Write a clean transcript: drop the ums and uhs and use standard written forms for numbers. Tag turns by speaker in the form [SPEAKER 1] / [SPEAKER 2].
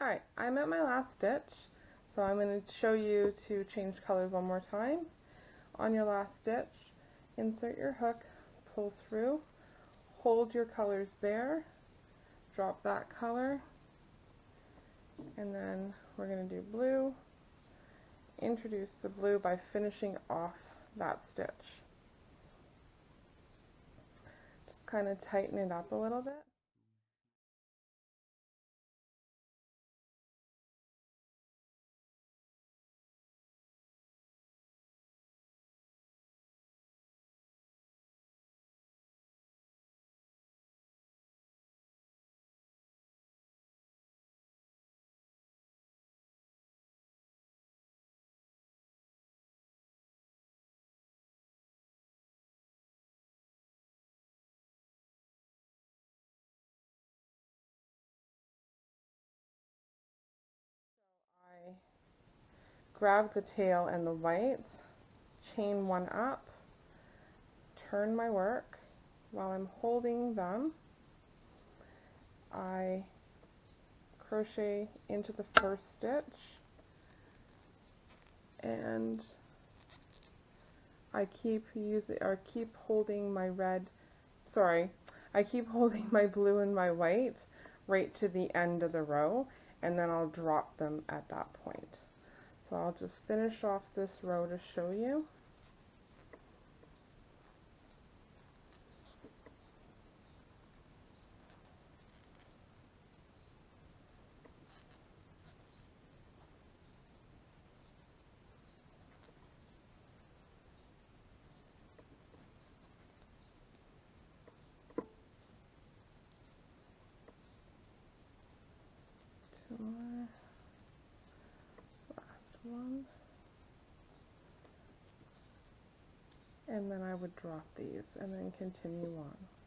[SPEAKER 1] Alright, I'm at my last stitch, so I'm going to show you to change colors one more time. On your last stitch, insert your hook, pull through, hold your colors there, drop that color, and then we're going to do blue, introduce the blue by finishing off that stitch. Just kind of tighten it up a little bit. I grab the tail and the whites, chain one up, turn my work. While I'm holding them, I crochet into the first stitch, and I keep holding my I keep holding my blue and my white right to the end of the row, and then I'll drop them at that point. So I'll just finish off this row to show you. Two more. Last one. And then I would drop these and then continue on.